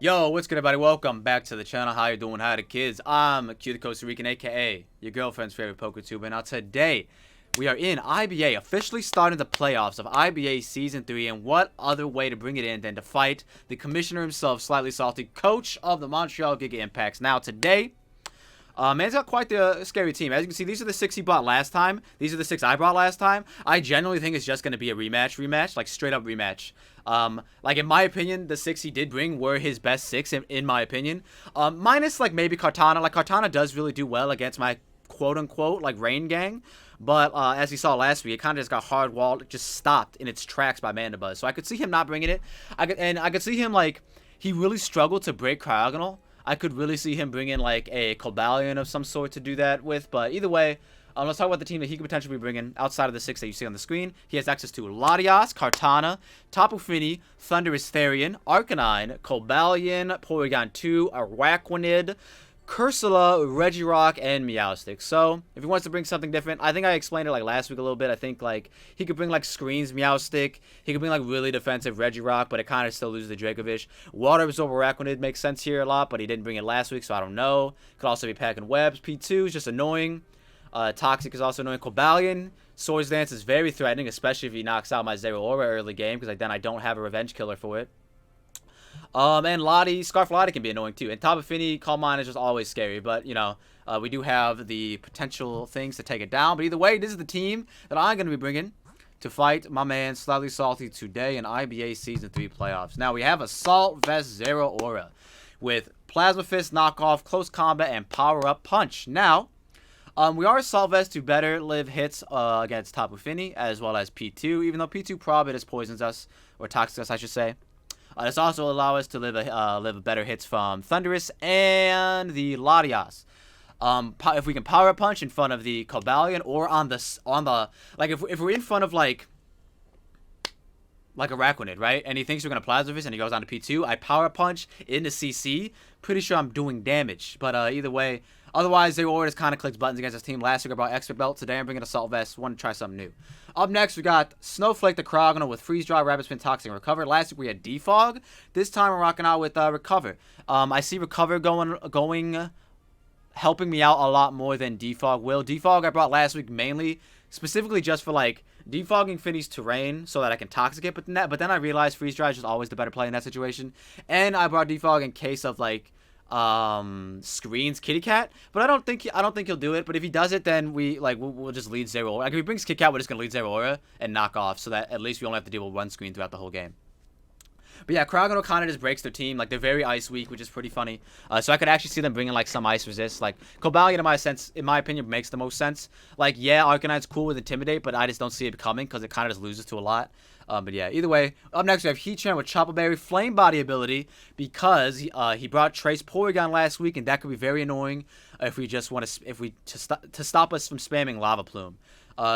Yo, what's good, everybody? Welcome back to the channel. How you doing? How are the kids? I'm QtheCostaRican, aka your girlfriend's favorite poker tuber. Now today, we are in IBA, officially starting the playoffs of IBA Season 3, and what other way to bring it in than to fight the commissioner himself, SlightliSalti, coach of the Montreal Giga Impacts. Now today, man's got quite the scary team. As you can see, these are the 6 he brought last time. These are the 6 I brought last time. I generally think it's just going to be a rematch, like straight up rematch. Like in my opinion, the 6 he did bring were his best 6 in my opinion. Minus like maybe Kartana. Like Kartana does really do well against my quote unquote like Rain Gang. But as you saw last week, it kind of just got hard walled, just stopped in its tracks by Mandibuzz. So I could see him not bringing it. I could see him like he really struggled to break Cryogonal. I could really see him bring in like a Cobalion of some sort to do that with. But either way, let's talk about the team that he could potentially be bringing outside of the 6 that you see on the screen. He has access to Latias, Kartana, Tapu Fini, Thundurus Therian, Arcanine, Cobalion, Porygon 2, Araquanid, Cursula, Regirock, and Meowstic. So, if he wants to bring something different, I think I explained it like last week a little bit. I think like he could bring like Screens Meowstic. He could bring like really defensive Regirock, but it kind of still loses the Dracovish. Water Absorb Araquanid makes sense here a lot, but he didn't bring it last week, so I don't know. Could also be packing Webs. P2 is just annoying. Toxic is also annoying. Cobalion, Swords Dance is very threatening, especially if he knocks out my ZERAORA early game, because like, then I don't have a revenge killer for it. And Lottie, Scarf Lottie can be annoying too. And Tapu Fini, Calm Mind is just always scary, but you know, we do have the potential things to take it down. But either way, this is the team that I'm going to be bringing to fight my man SlightliSalti today in IBA Season 3 playoffs. Now we have Assault Vest ZERAORA with Plasma Fist, Knockoff, Close Combat, and Power Up Punch. Now, we are Assault Vest to better live hits against Tapu Fini as well as P2, even though P2 probably just poisons us, or toxics us, I should say. This also allows us to live a better hits from Thundurus and the Latias. If we can Power Up Punch in front of the Cobalion or on the like if we're in front of like Araquanid, right? And he thinks we're gonna Plasma Fist and he goes on to P2, I Power Up Punch into CC. Pretty sure I'm doing damage, but either way. Otherwise, ZERAORA just kind of clicks buttons against his team. Last week I brought Expert Belt. Today I'm bringing Assault Vest. Want to try something new. Up next, we got Snowflake the Cryogonal with Freeze Dry, Rapid Spin, Toxic, and Recover. Last week we had Defog. This time we're rocking out with Recover. I see Recover helping me out a lot more than Defog will. Defog I brought last week mainly, specifically just for like defogging Finny's terrain so that I can Toxic it. But then I realized Freeze Dry is just always the better play in that situation. And I brought Defog in case of like Screens Kitty Cat, but I don't think he'll do it. But if he does it, then we'll just lead ZERAORA. Like if he brings Kitty Cat, we're just gonna lead ZERAORA and knock off, so that at least we only have to deal with one screen throughout the whole game. But yeah, Cryogonal kind of just breaks their team. Like they're very ice weak, which is pretty funny. So I could actually see them bringing like some ice resist. Like Cobalion, in my opinion, makes the most sense. Like yeah, Arcanine's cool with Intimidate, but I just don't see it coming because it kind of just loses to a lot. But yeah, either way, up next we have Heatran with Chopper Berry, Flame Body ability, because he brought Trace Porygon last week, and that could be very annoying if we just want to stop us from spamming Lava Plume.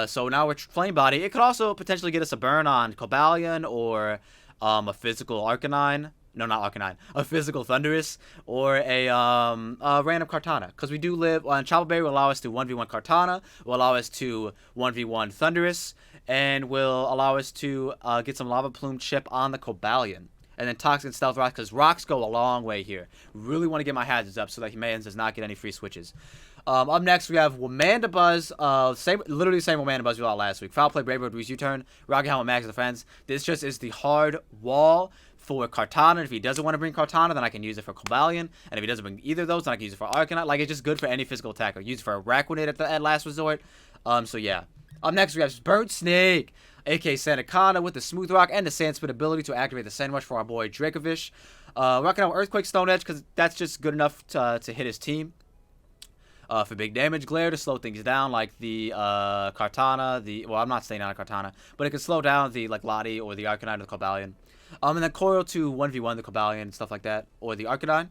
So now we're Flame Body. It could also potentially get us a burn on Cobalion or a physical Arcanine. No, not Arcanine. A physical Thundurus or a random Kartana. Because we do live on Chopper Berry will allow us to 1v1 Kartana, will allow us to 1v1 Thundurus, and will allow us to get some Lava Plume chip on the Cobalion. And then Toxic and Stealth Rocks, because rocks go a long way here. Really want to get my hazards up so that Humans does not get any free switches. Up next, we have Mandibuzz. Literally the same Mandibuzz we got last week. Foul Play, Brave Bird, Reese U-Turn, Rocket Helmet, Max Defense. This just is the hard wall for Kartana. If he doesn't want to bring Kartana, then I can use it for Cobalion. And if he doesn't bring either of those, then I can use it for Arcanine. Like, it's just good for any physical attacker. Use it for Araquanid at last resort. So yeah. Up next, we have Burnt Snake, aka Santakana, with the Smooth Rock and the Sand Spit ability to activate the Sand Rush for our boy Dracovish. Rocking out Earthquake, Stone Edge, because that's just good enough to hit his team. For big damage, Glare to slow things down, like the Kartana, well, I'm not staying on a Kartana, but it can slow down the like Lottie or the Arcanine or the Cobalion. And then Coil to 1v1 the Cobalion and stuff like that, or the Arcanine.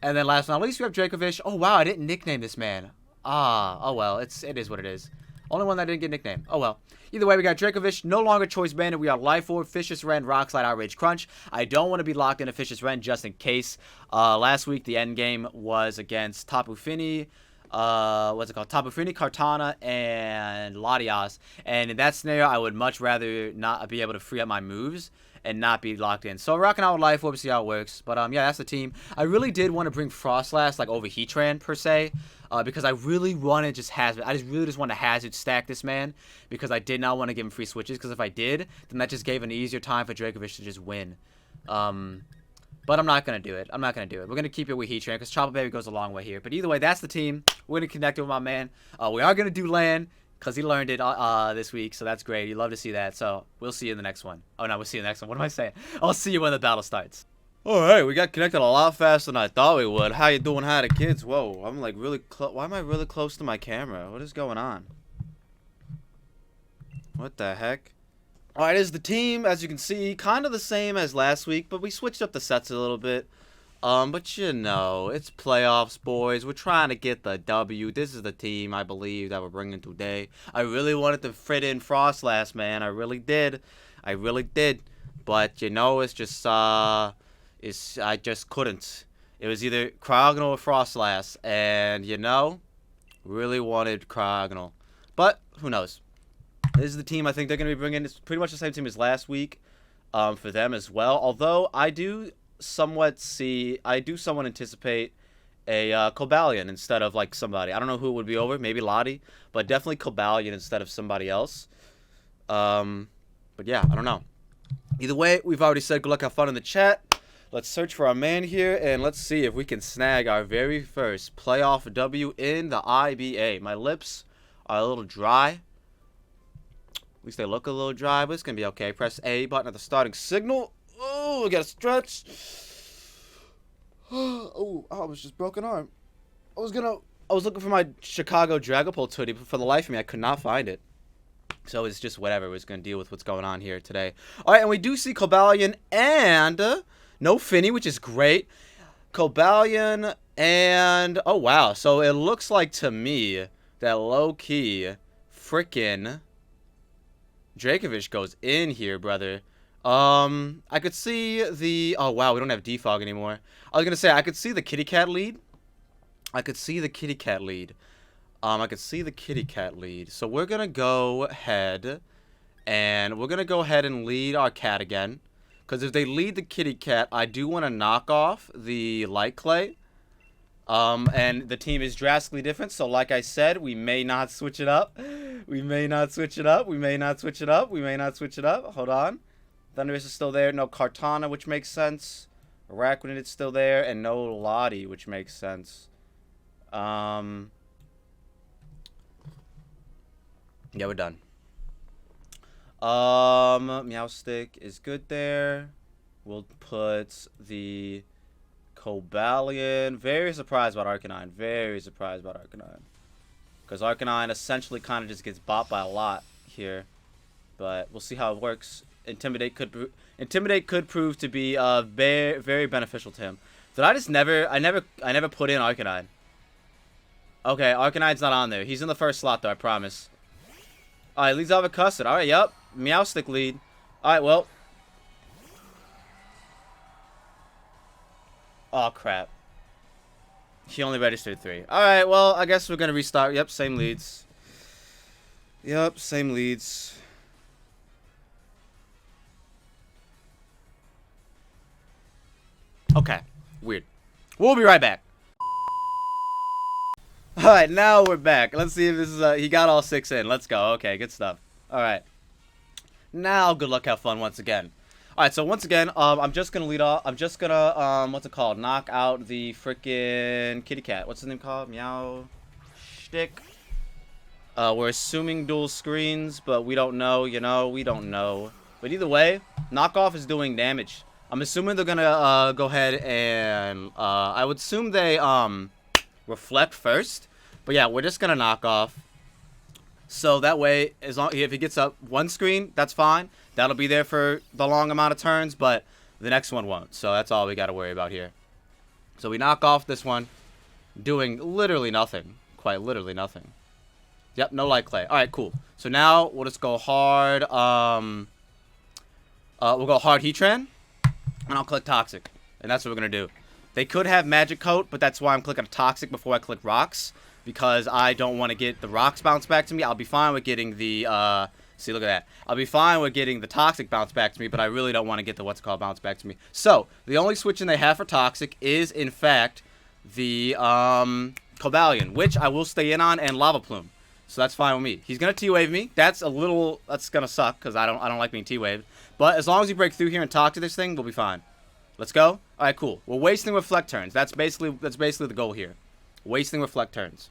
And then last but not least, we have Dracovish. Oh wow, I didn't nickname this man. Oh well, it is what it is. Only one that didn't get nicknamed. Oh well. Either way, we got Dracovish, no longer Choice Bandit. We got Life Orb, Vicious Rend, Rock Slide, Outrage Crunch. I don't want to be locked into Vicious Rend just in case. Last week, the end game was against Tapu Fini. what's it called? Tapu Fini, Kartana, and Latias. And in that scenario, I would much rather not be able to free up my moves and not be locked in. So rocking out with Life Orb, see how it works. But yeah, that's the team. I really did want to bring Frostlass like over Heatran per se, because I really wanted just Hazard. I really just want to Hazard stack this man because I did not want to give him free switches. Because if I did, then that just gave an easier time for Dracovish to just win. But I'm not going to do it. I'm not going to do it. We're going to keep it with Heatran because Chopper Baby goes a long way here. But either way, that's the team. We're going to connect it with my man. We are going to do land because he learned it this week. So that's great. You love to see that. So we'll see you in the next one. Oh, no, we'll see you in the next one. What am I saying? I'll see you when the battle starts. All right, we got connected a lot faster than I thought we would. How you doing? Hi to kids. Whoa, I'm like really close. Why am I really close to my camera? What is going on? What the heck? All right, is the team, as you can see, kind of the same as last week, but we switched up the sets a little bit. But you know, it's playoffs, boys. We're trying to get the W. This is the team, I believe, that we're bringing today. I really wanted to fit in Frostlass, man. I really did. I really did. But, you know, it's just, I just couldn't. It was either Cryogonal or Frostlass, and, you know, really wanted Cryogonal. But, who knows? This is the team I think they're going to be bringing. It's pretty much the same team as last week for them as well. Although I do somewhat anticipate a Cobalion instead of like somebody. I don't know who it would be over. Maybe Lottie. But definitely Cobalion instead of somebody else. But yeah, I don't know. Either way, we've already said good luck, have fun in the chat. Let's search for our man here and let's see if we can snag our very first playoff W in the IBA. My lips are a little dry. At least they look a little dry, but it's going to be okay. Press A button at the starting signal. Oh, we got to stretch. Oh, I was just broken arm. I was looking for my Chicago Dragapults hoodie, but for the life of me, I could not find it. So it's just whatever. We're just going to deal with what's going on here today. All right, and we do see Cobalion and no Finny, which is great. Cobalion and... Oh, wow. So it looks like to me that low-key frickin' Dracovish goes in here, brother. I could see the... Oh, wow, we don't have defog anymore. I was going to say, I could see the kitty cat lead. I could see the kitty cat lead. So we're going to go ahead and lead our cat again. Because if they lead the kitty cat, I do want to knock off the light clay. And the team is drastically different. So like I said, we may not switch it up. We may not switch it up. Hold on. Thunderous is still there. No Kartana, which makes sense. Araquanid is still there. And no Lottie, which makes sense. Yeah, we're done. Meowstic is good there. We'll put the Cobalion. Very surprised about Arcanine. Because Arcanine essentially kind of just gets bopped by a lot here. But we'll see how it works. Intimidate could prove to be very, very beneficial to him. Did I just never put in Arcanine? Okay, Arcanine's not on there. He's in the first slot though, I promise. Alright, leads off a Custard. Alright, yep. Meowstic lead. Alright, well. Oh, crap. He only registered 3. Alright, well, I guess we're going to restart. Yep, same leads. Okay, weird. We'll be right back. Alright, now we're back. Let's see if this is, he got all 6 in. Let's go. Okay, good stuff. Alright. Now, good luck, have fun once again. Alright, so once again, I'm just gonna lead off. I'm just gonna, what's it called? Knock out the freaking kitty cat. What's his name called? Meow Stick. We're assuming dual screens, but we don't know, you know, we don't know. But either way, knockoff is doing damage. I'm assuming they're gonna, go ahead and, I would assume they, reflect first. But yeah, we're just gonna knock off. So that way, as long if he gets up one screen, that's fine. That'll be there for the long amount of turns, but the next one won't. So that's all we got to worry about here. So we knock off this one, doing literally nothing. Quite literally nothing. Yep, no light clay. All right, cool. So now we'll just go hard. We'll go hard Heatran, and I'll click Toxic, and that's what we're gonna do. They could have Magic Coat, but that's why I'm clicking Toxic before I click Rocks. because I don't want to get the rocks bounced back to me. I'll be fine with getting the, see, look at that. I'll be fine with getting the toxic bounce back to me, but I really don't want to get the bounce back to me. So, the only switch-in they have for toxic is, in fact, the, Cobalion, which I will stay in on, and Lava Plume. So that's fine with me. He's gonna T-Wave me. That's gonna suck, because I don't like being T-Waved. But as long as we break through here and talk to this thing, we'll be fine. Let's go. Alright, cool. We're wasting Reflect turns. That's basically the goal here. Wasting Reflect turns.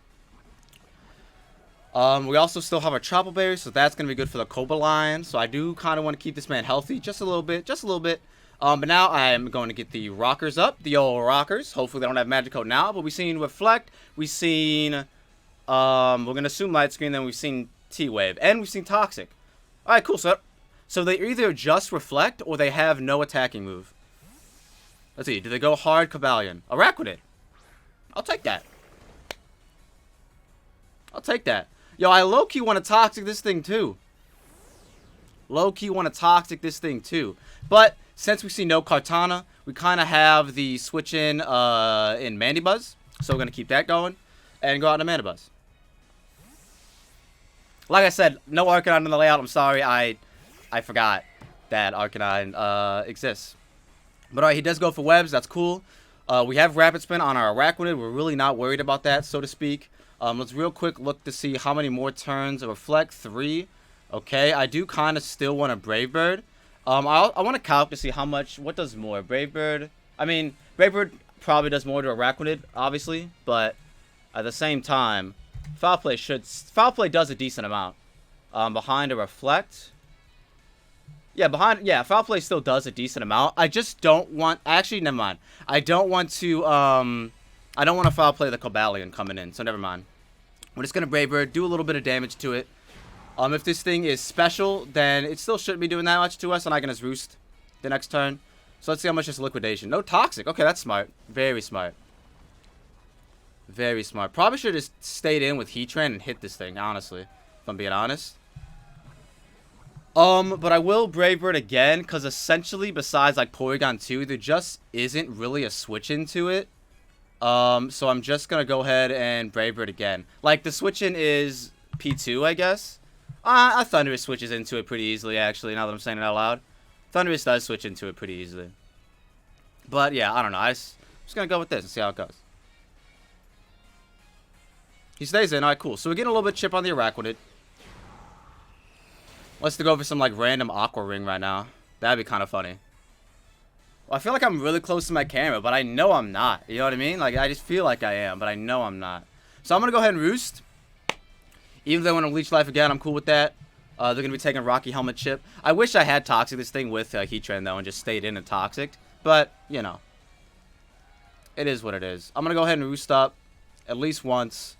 We also still have our Tropical Berry, so that's gonna be good for the Cobalion. So I do kind of want to keep this man healthy, just a little bit. But now I am going to get the Rockers up, the old Rockers. Hopefully they don't have Magic Code now, but we've seen Reflect, we've seen, we're going to assume Light Screen, then we've seen T-Wave, and we've seen Toxic. Alright, cool. So they either just Reflect, or they have no attacking move. Let's see, do they go hard Cobalion? Araquanid. I'll take that. I'll take that. Yo, I low-key want to Toxic this thing, too. Low-key want to Toxic this thing, too. But since we see no Kartana, we kind of have the switch in Mandibuzz. So we're going to keep that going and go out to Mandibuzz. Like I said, no Arcanine in the layout. I'm sorry. I forgot that Arcanine exists. But alright, he does go for webs. That's cool. We have Rapid Spin on our Araquanid. We're really not worried about that, so to speak. Let's real quick look to see how many more turns of Reflect. 3. Okay, I do kind of still want a Brave Bird. I want to calc to see how much, what does more? Brave Bird? I mean, Brave Bird probably does more to Araquanid, obviously, but at the same time, Foul Play does a decent amount. Behind a Reflect. Yeah, Foul Play still does a decent amount. I just don't want, actually, never mind. I don't want to Foul Play the Cobalion coming in, so never mind. We're just going to Brave Bird, do a little bit of damage to it. If this thing is special, then it still shouldn't be doing that much to us, and I can just Roost the next turn. So let's see how much is Liquidation. No Toxic. Okay, that's smart. Very smart. Very smart. Probably should have just stayed in with Heatran and hit this thing, honestly. If I'm being honest. But I will Brave Bird again, because essentially, besides, like, Porygon 2, there just isn't really a switch into it. So I'm just going to go ahead and Brave Bird again. Like, the switch-in is P2, I guess. Thundurus switches into it pretty easily, actually, now that I'm saying it out loud. Thundurus does switch into it pretty easily. But, yeah, I don't know. I'm just going to go with this and see how it goes. He stays in. Alright, cool. So we're getting a little bit of chip on the Araquanid. Let's go for some, like, random Aqua Ring right now. That'd be kind of funny. Well, I feel like I'm really close to my camera, but I know I'm not. You know what I mean? Like, I just feel like I am, but I know I'm not. So I'm going to go ahead and Roost. Even though I want to Leech Life again, I'm cool with that. They're going to be taking Rocky Helmet Chip. I wish I had Toxic this thing with Heatran, though, and just stayed in and Toxic. But, you know. It is what it is. I'm going to go ahead and Roost up at least once.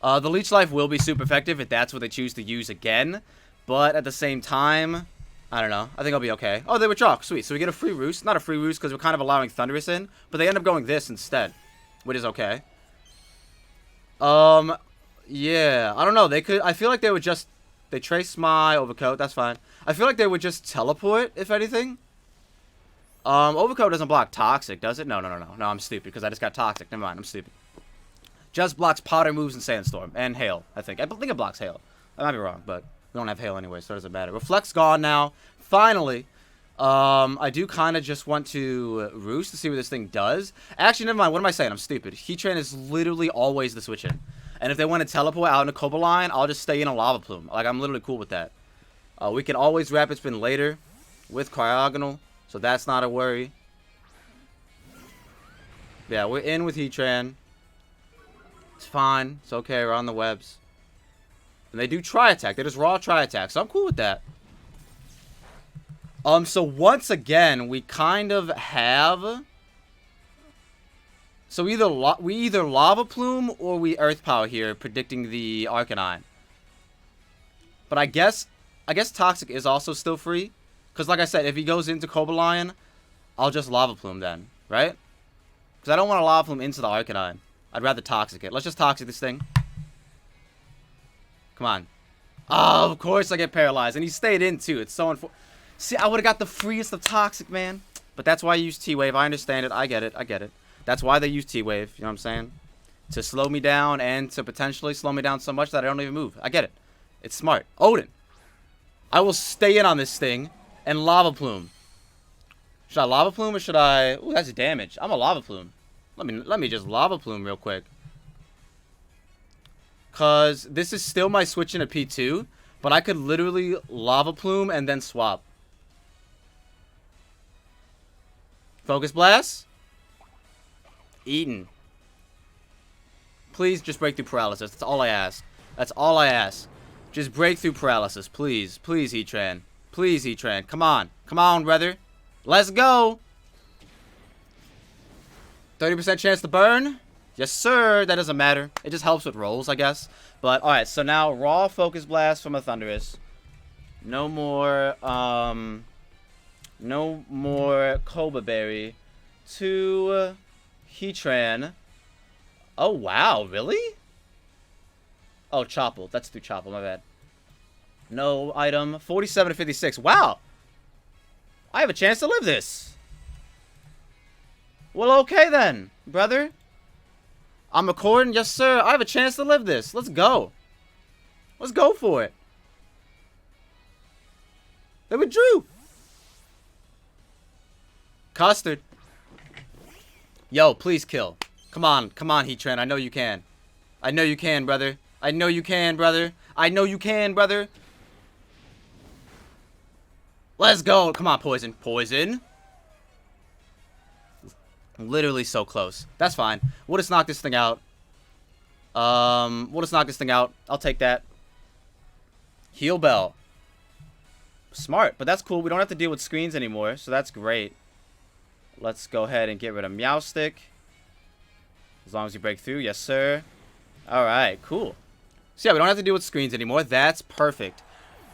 The Leech Life will be super effective if that's what they choose to use again. But at the same time, I don't know. I think I'll be okay. Oh, they withdraw. Sweet. So we get a free Roost. Not a free Roost because we're kind of allowing Thundurus in. But they end up going this instead, which is okay. Yeah, I don't know. They could. I feel like they would just. They trace my Overcoat. That's fine. I feel like they would just teleport, if anything. Overcoat doesn't block Toxic, does it? No. No, I'm stupid because I just got Toxic. Never mind. I'm stupid. Just blocks Powder Moves and Sandstorm. And Hail, I think. I think it blocks Hail. I might be wrong, but we don't have Hail anyway, so it doesn't matter. Reflect's gone now. Finally. I do kind of just want to Roost to see what this thing does. Actually, never mind. What am I saying? I'm stupid. Heatran is literally always the switch-in. And if they want to teleport out in a Cobalion, I'll just stay in a Lava Plume. Like, I'm literally cool with that. We can always Rapid Spin later with Cryogonal, so that's not a worry. Yeah, we're in with Heatran. It's fine. It's okay. We're on the webs. And they do Tri-Attack. They just raw Tri-Attack, so I'm cool with that. So once again, we kind of have... So we either Lava Plume or we Earth Power here, predicting the Arcanine. But I guess Toxic is also still free. Because like I said, if he goes into Cobalion, I'll just Lava Plume then, right? Because I don't want to Lava Plume into the Arcanine. I'd rather Toxic it. Let's just Toxic this thing. Come on. Oh, of course I get paralyzed. And he stayed in too. It's so unfortunate. See, I would have got the freest of Toxic, man. But that's why I use T-Wave. I understand it. I get it. That's why they use T-Wave. You know what I'm saying? to slow me down and to potentially slow me down so much that I don't even move. I get it. It's smart. Odin. I will stay in on this thing and Lava Plume. Should I Lava Plume or should I... Ooh, that's damage. I'm a Lava Plume. Let me just Lava Plume real quick. Because this is still my switch into P2, but I could literally Lava Plume and then swap. Focus Blast. Eaten. Please just break through paralysis. That's all I ask. That's all I ask. Just break through paralysis. Please. Please, Heatran. Please, Heatran. Come on. Come on, brother. Let's go. 30% chance to burn. Yes, sir. That doesn't matter. It just helps with rolls, I guess. But, alright. So now, raw Focus Blast from a Thundurus. No more, no more Cobra Berry. To Heatran. Oh, wow. Really? Oh, Chople. That's through Chople. My bad. No item. 47 to 56. Wow. I have a chance to live this. Well, okay then, brother. I'm recording. Yes, sir. I have a chance to live this. Let's go. Let's go for it. They withdrew. Custard. Yo, please kill. Come on, Heatran. I know you can. I know you can, brother. I know you can, brother. I know you can, brother. Let's go. Come on, Poison. Poison. Literally so close. That's fine. We'll just knock this thing out. We'll just knock this thing out. I'll take that. Heal Bell. Smart, but that's cool. We don't have to deal with screens anymore, so that's great. Let's go ahead and get rid of Meowstic. As long as you break through. Yes, sir. Alright, cool. So yeah, we don't have to deal with screens anymore. That's perfect.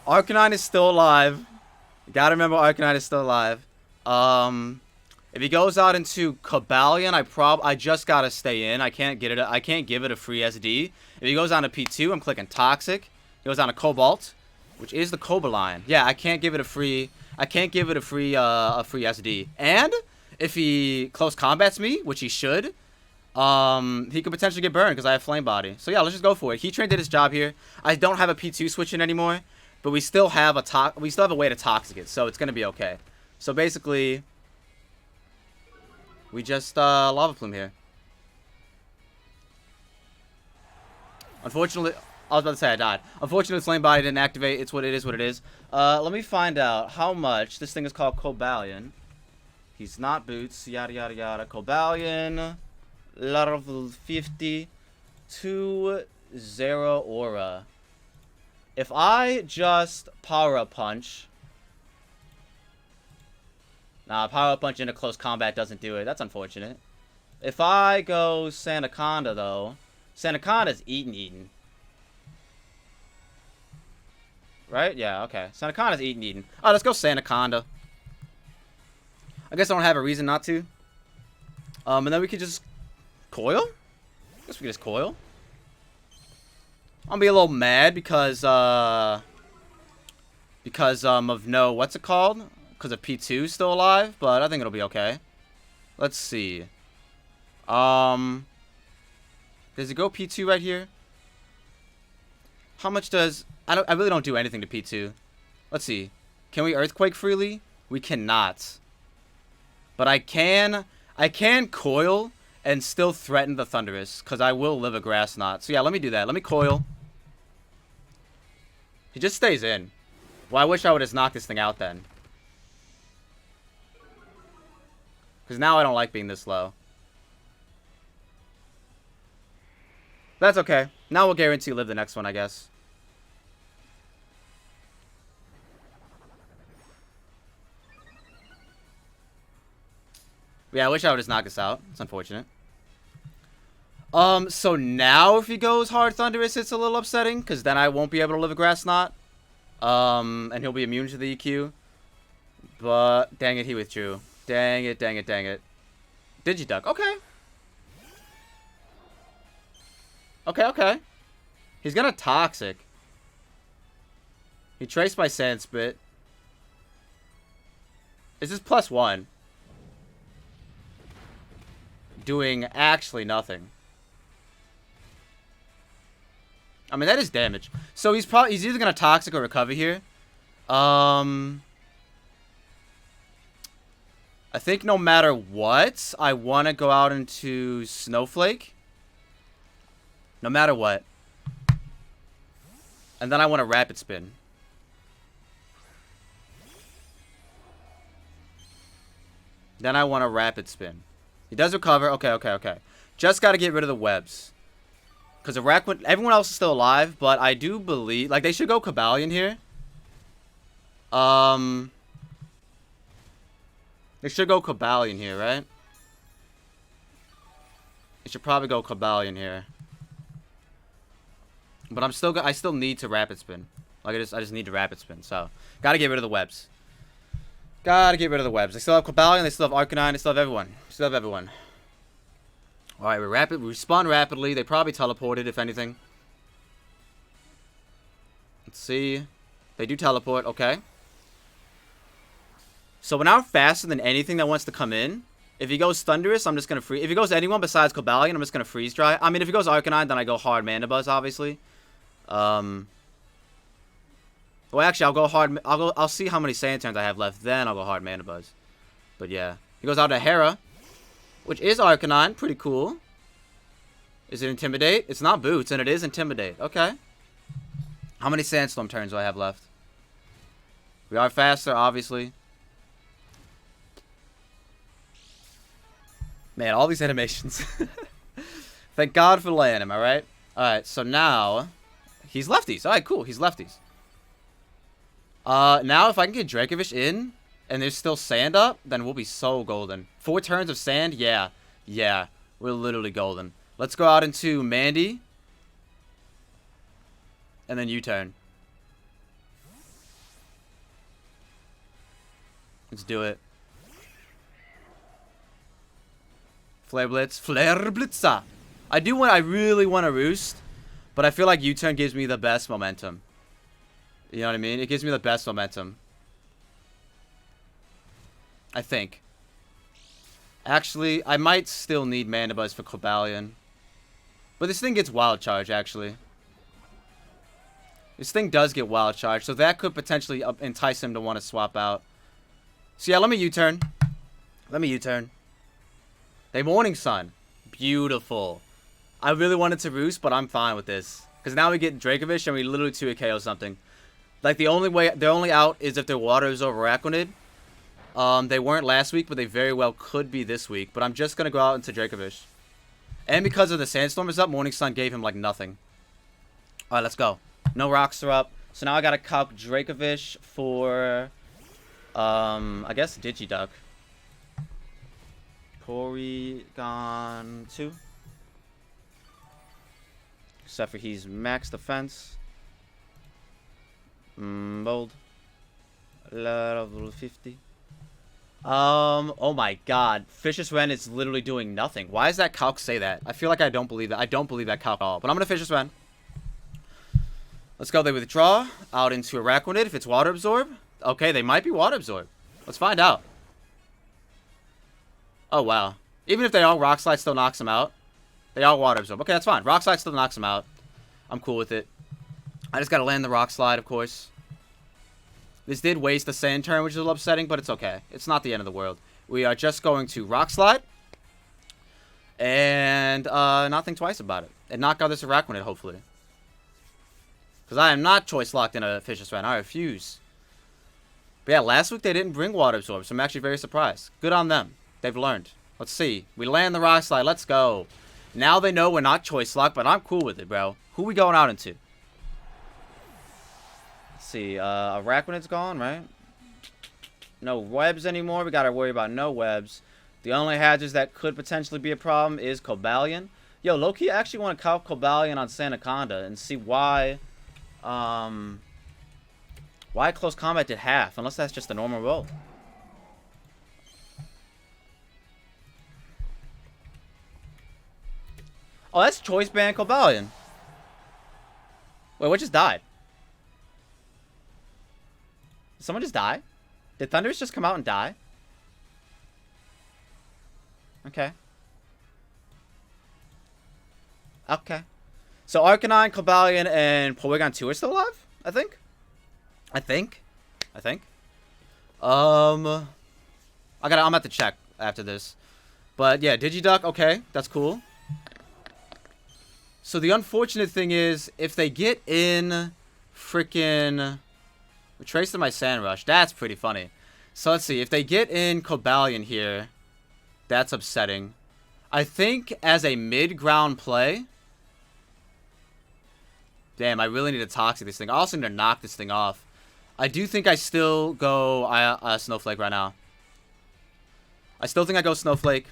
Arcanine is still alive. Gotta remember Arcanine is still alive. If he goes out into Cobalion, I just gotta stay in. I can't get it. I can't give it a free SD. If he goes on to P2, I'm clicking Toxic. He goes on to Cobalt, which is the Cobalion. Yeah, I can't give it a free. I can't give it a free SD. And if he close combats me, which he should, he could potentially get burned because I have Flame Body. So yeah, let's just go for it. Heatran did his job here. I don't have a P2 switch in anymore, but we still have a way to Toxic it, so it's gonna be okay. So basically, we just Lava Plume here. Unfortunately, I was about to say I died. Unfortunately, Flame Body didn't activate. It's what it is. What it is. Let me find out how much this thing is called. Cobalion. He's not Boots. Yada yada yada. Cobalion. Level 50 to ZERAORA. If I just Power Punch. Nah, Power Punch into close combat doesn't do it. That's unfortunate. If I go Sandaconda, though, Sandaconda's eaten. Right? Yeah, okay. Sandaconda's eaten. Alright, let's go Sandaconda. I guess I don't have a reason not to. And then we could just Coil? I guess we could just Coil. I'll be a little mad because of no, what's it called? Because of P2 still alive, but I think it'll be okay. Let's see. Does it go P2 right here? How much does... I really don't do anything to P2. Let's see. Can we Earthquake freely? We cannot. But I can Coil and still threaten the Thundurus, because I will live a Grass Knot. So yeah, let me do that. Let me Coil. He just stays in. Well, I wish I would have knocked this thing out then. Because now I don't like being this low. That's okay. Now we'll guarantee live the next one, I guess. Yeah, I wish I would just knock this out. It's unfortunate. So now if he goes hard Thundurus, it's a little upsetting, because then I won't be able to live a Grass Knot. And he'll be immune to the EQ. But, dang it, he withdrew. Dang it. Digiduck. Okay. Okay. He's gonna Toxic. He traced my Sandspit. Is this +1? Doing actually nothing. I mean, that is damage. So he's either gonna Toxic or recover here. I think no matter what, I want to go out into Snowflake. No matter what. And then I want to Rapid Spin. Then I want to Rapid Spin. He does recover. Okay. Just got to get rid of the webs. Because everyone else is still alive, but I do believe... Like, they should go Cobalion here. They should go Cobalion here, right? They should probably go Cobalion here. But I still need to Rapid Spin. Like, I just need to Rapid Spin, so... Gotta get rid of the webs. Gotta get rid of the webs. They still have Cobalion, they still have Arcanine, they still have everyone. Alright, we respawn rapidly. They probably teleported, if anything. Let's see. They do teleport, okay. So we're now faster than anything that wants to come in. If he goes Thundurus, I'm just gonna freeze. If he goes anyone besides Cobalion, I'm just gonna freeze dry. I mean, if he goes Arcanine, then I go hard Mana Buzz, obviously. Well, actually, I'll go hard. I'll see how many Sand turns I have left. Then I'll go hard Mana Buzz. But yeah, he goes out to Hera, which is Arcanine. Pretty cool. Is it Intimidate? It's not Boots, and it is Intimidate. Okay. How many Sandstorm turns do I have left? We are faster, obviously. Man, all these animations. Thank God for laying him, alright? Alright, so now... He's lefties. Alright, cool. He's lefties. Now if I can get Dracovish in, and there's still sand up, then we'll be so golden. 4 turns of sand? Yeah. Yeah. We're literally golden. Let's go out into Mandy. And then U-turn. Let's do it. Flare Blitz. Flare Blitza. I really want to Roost. But I feel like U-turn gives me the best momentum. You know what I mean? It gives me the best momentum. I think. Actually, I might still need Mana Buzz for Cobalion. But this thing gets Wild Charge, actually. This thing does get Wild Charge, so that could potentially entice him to want to swap out. So yeah, let me U-turn. Let me U-turn. They Morning Sun. Beautiful. I really wanted to Roost, but I'm fine with this. Because now we get Dracovish and we literally 2 KO something. Like, the only out is if their Water is over Araquanid. They weren't last week, but they very well could be this week. But I'm just going to go out into Dracovish. And because of the Sandstorm is up, Morning Sun gave him, like, nothing. Alright, let's go. No rocks are up. So now I got to calc Dracovish for, I guess Digiduck. Porygon 2. Except for he's max defense. Bold. Level 50. Oh my god. Fishious Ren is literally doing nothing. Why does that calc say that? I feel like I don't believe that. I don't believe that calc at all. But I'm going to Fishious Ren. Let's go. They withdraw out into Araquanid if it's Water Absorb. Okay, they might be Water Absorb. Let's find out. Oh, wow. Even if they are, Rock Slide still knocks them out. They are Water Absorb. Okay, that's fine. Rock Slide still knocks them out. I'm cool with it. I just got to land the Rock Slide, of course. This did waste the Sand turn, which is a little upsetting, but it's okay. It's not the end of the world. We are just going to Rock Slide. And not think twice about it. And knock out this Araquanid, hopefully. Because I am not choice locked in a Fishious Ren. I refuse. But yeah, last week they didn't bring Water Absorb, so I'm actually very surprised. Good on them. They've learned. Let's see. We land the Rock Slide. Let's go. Now they know we're not choice locked, but I'm cool with it, bro. Who we going out into? Let's see. Araquanid's gone, right? No webs anymore. We got to worry about no webs. The only hazards that could potentially be a problem is Cobalion. Yo, low-key, I actually want to count Cobalion on Sandaconda and see why Close Combat did half, unless that's just a normal roll. Oh, that's Choice Band Cobalion. Wait, what just died? Did someone just die? Did Thundurus just come out and die? Okay. Okay. So Arcanine, Cobalion, and Porygon 2 are still alive? I think. I'm gonna have to check after this. But yeah, Digiduck, okay, that's cool. So the unfortunate thing is, if they get in freaking Trace to my Sandrush, that's pretty funny. So let's see, if they get in Cobalion here, that's upsetting. I think as a mid-ground play, damn, I really need to Toxic this thing. I also need to knock this thing off. I do think I still go Snowflake right now. I still think I go Snowflake.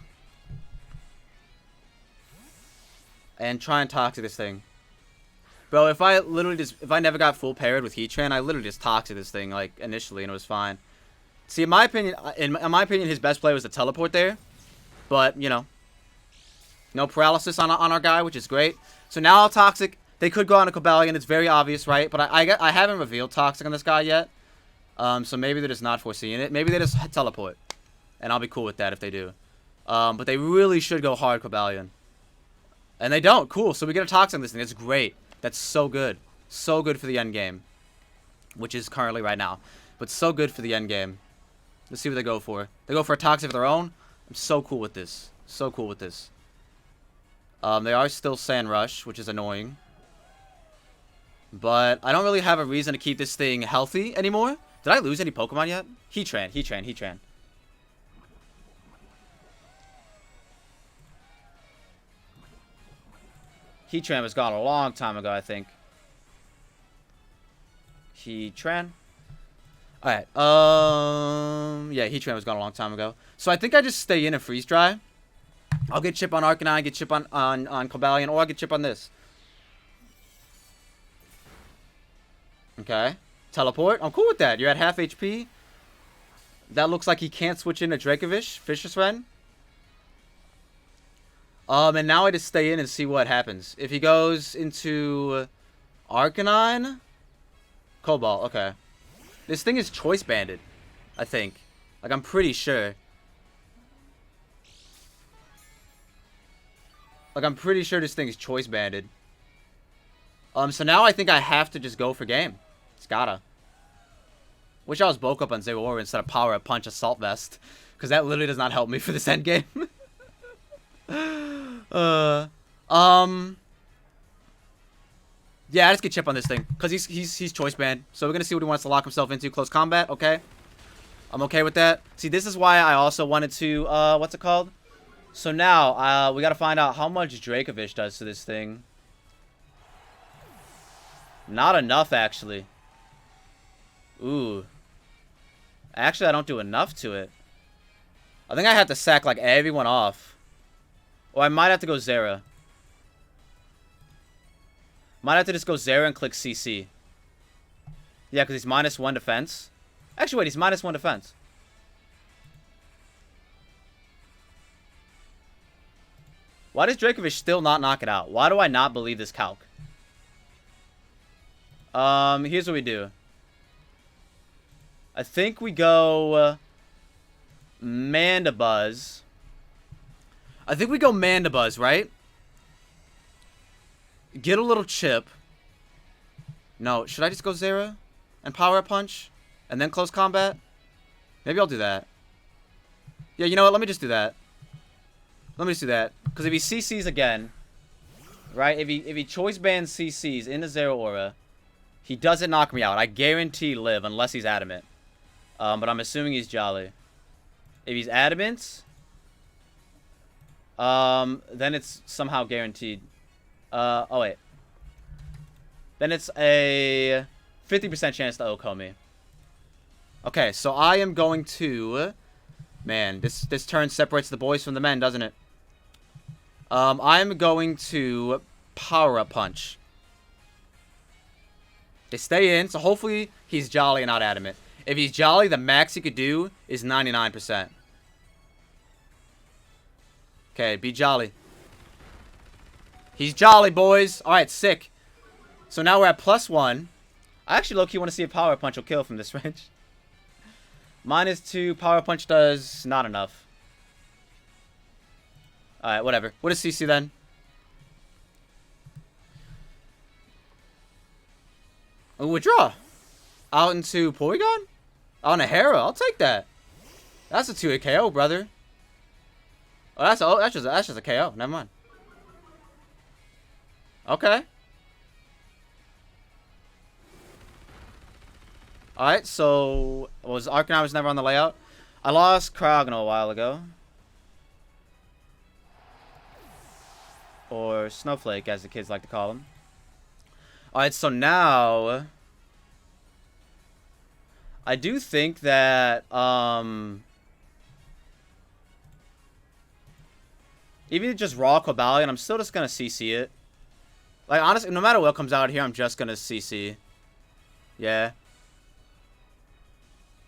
And try and Toxic this thing. Bro, if I never got full paired with Heatran, I literally just Toxic this thing, like, initially, and it was fine. See, in my opinion, his best play was the Teleport there. But, you know, no paralysis on our guy, which is great. So now I'll Toxic. They could go on a Cobalion. It's very obvious, right? But I haven't revealed Toxic on this guy yet. So maybe they're just not foreseeing it. Maybe they just Teleport. And I'll be cool with that if they do. But they really should go hard Cobalion. And they don't. Cool. So we get a Toxic on this thing. That's great. That's so good. So good for the end game. Which is currently right now. But so good for the end game. Let's see what they go for. They go for a Toxic of their own. I'm so cool with this. So cool with this. They are still Sand Rush, which is annoying. But I don't really have a reason to keep this thing healthy anymore. Did I lose any Pokemon yet? Heatran. Heatran was gone a long time ago, I think. Heatran. Alright, yeah, Heatran was gone a long time ago. So I think I just stay in and Freeze Dry. I'll get Chip on Arcanine, get Chip on Cobalion, or I'll get Chip on this. Okay. Teleport. I'm cool with that. You're at half HP. That looks like he can't switch into Dracovish. Fisher's Friend. And now I just stay in and see what happens. If he goes into Arcanine. Cobalt. Okay. This thing is Choice Banded. I think. Like, I'm pretty sure. Like, I'm pretty sure this thing is Choice Banded. So now I think I have to just go for game. It's gotta. Wish I was bulk up on ZERAORA instead of Power Up Punch Assault Vest. Because that literally does not help me for this end game. Yeah, I just get Chip on this thing. Because he's Choice Band. So we're going to see what he wants to lock himself into. Close combat, okay. I'm okay with that. See, this is why I also wanted to, what's it called? So now, we got to find out how much Dracovish does to this thing. Not enough, actually. Ooh. Actually, I don't do enough to it. I think I have to sack, like, everyone off. Or I might have to go Zera. Might have to just go Zera and click CC. Yeah, because he's -1 defense. Actually, wait, he's -1 defense. Why does Dracovish still not knock it out? Why do I not believe this calc? Here's what we do. I think we go Mandibuzz. I think we go Mandibuzz, right? Get a little chip. No, should I just go Zera and Power Up Punch and then close combat? Maybe I'll do that. Yeah, you know what? Let me just do that. Let me just do that. Because if he CCs again, right? If he Choice Bands CCs into ZERAORA, he doesn't knock me out. I guarantee live unless he's adamant. But I'm assuming he's Jolly. If he's adamant, then it's somehow guaranteed. Oh wait. Then it's a 50% chance to OHKO me. Okay, so I am going to... Man, this turn separates the boys from the men, doesn't it? I'm going to Power Up Punch. They stay in, so hopefully he's Jolly and not adamant. If he's Jolly, the max he could do is 99%. Okay, be Jolly. He's Jolly, boys. Alright, sick. So now we're at +1. I actually low-key want to see if Power Punch will kill from this range. -2, Power Punch does not enough. Alright, whatever. What is CC then? A withdraw. Out into Porygon? On a Hera. I'll take that. That's a 2-hit KO, brother. Oh, that's just a KO. Never mind. Okay. Alright, so was Arcanine was never on the layout. I lost Cryogonal a while ago. Or Snowflake, as the kids like to call him. Alright, so now I do think that even just raw Cobalion, I'm still just gonna CC it. Like, honestly, no matter what comes out here, I'm just gonna CC. Yeah.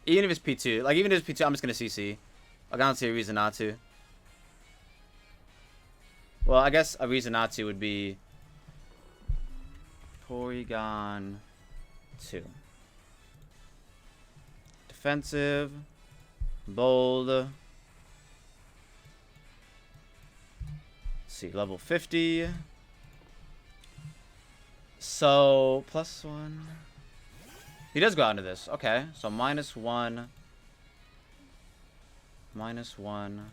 Even if it's P2. Like, even if it's P2, I'm just gonna CC. Like, I don't see a reason not to. Well, I guess a reason not to would be Porygon 2. Defensive. Bold. Let's see, level 50. So, +1. He does go out into this. Okay, so -1. -1.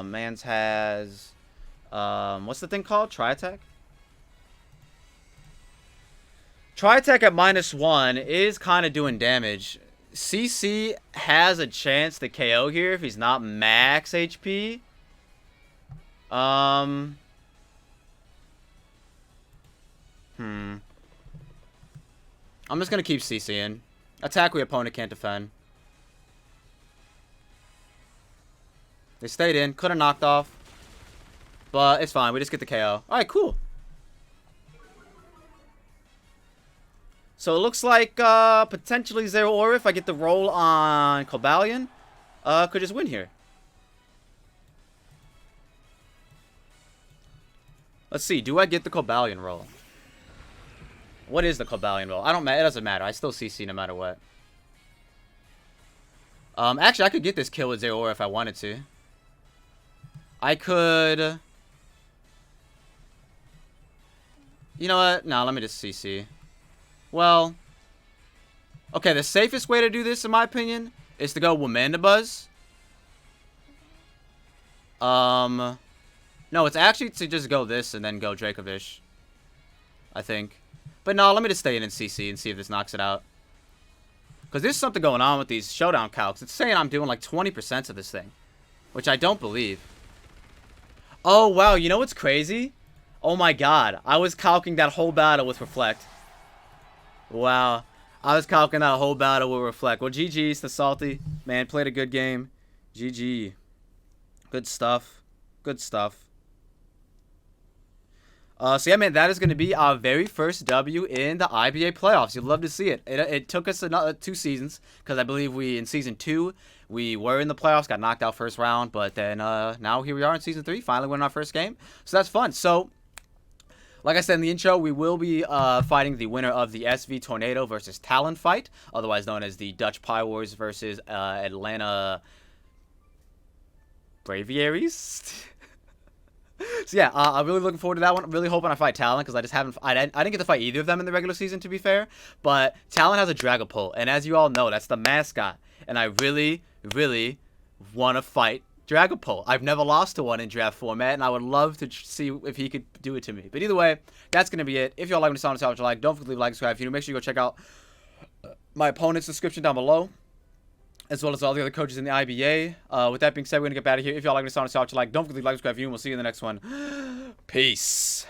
Mans has what's the thing called? Tri-Attack? Tri-Attack at -1 is kind of doing damage. CC has a chance to KO here if he's not max HP. I'm just gonna keep CCing. Attack where your opponent can't defend. They stayed in. Could have knocked off. But it's fine. We just get the KO. Alright, cool. So it looks like potentially ZERAORA, if I get the roll on Cobalion, could just win here. Let's see. Do I get the Cobalion roll? What is the Cobalion roll? It doesn't matter. I still CC no matter what. Actually, I could get this kill with ZERAORA if I wanted to. I could... You know what? No, let me just CC. Well... Okay, the safest way to do this, in my opinion, is to go Womandibuzz. No, it's actually to just go this and then go Dracovish. I think. But no, let me just stay in and CC and see if this knocks it out. Because there's something going on with these Showdown calcs. It's saying I'm doing like 20% of this thing. Which I don't believe. Oh, wow. You know what's crazy? Oh my god. I was calcing that whole battle with Reflect. Wow. I was calcing that whole battle with Reflect. Well, GG's to Salty. Man, played a good game. GG. Good stuff. Good stuff. So yeah, man, that is going to be our very first W in the IBA playoffs. You'd love to see it. It took us another 2 seasons, because I believe in season 2, we were in the playoffs, got knocked out first round, but then now here we are in season 3, finally winning our first game. So that's fun. So, like I said in the intro, we will be fighting the winner of the SV Tornado versus Talon fight, otherwise known as the Dutch Pie Wars versus Atlanta Braviaries. So yeah, I'm really looking forward to that one. I'm really hoping I fight Talon, because I didn't get to fight either of them in the regular season, to be fair. But Talon has a Dragapult, and as you all know, that's the mascot. And I really, really want to fight Dragapult. I've never lost to one in draft format, and I would love to see if he could do it to me. But either way, that's going to be it. If y'all like me to sound what you like, don't forget to leave a like, subscribe. If you do, make sure you go check out my opponent's description down below, as well as all the other coaches in the IBA. With that being said, we're going to get out of here. If y'all like me to sound what you like, don't forget to leave a like, subscribe. And we'll see you in the next one. Peace.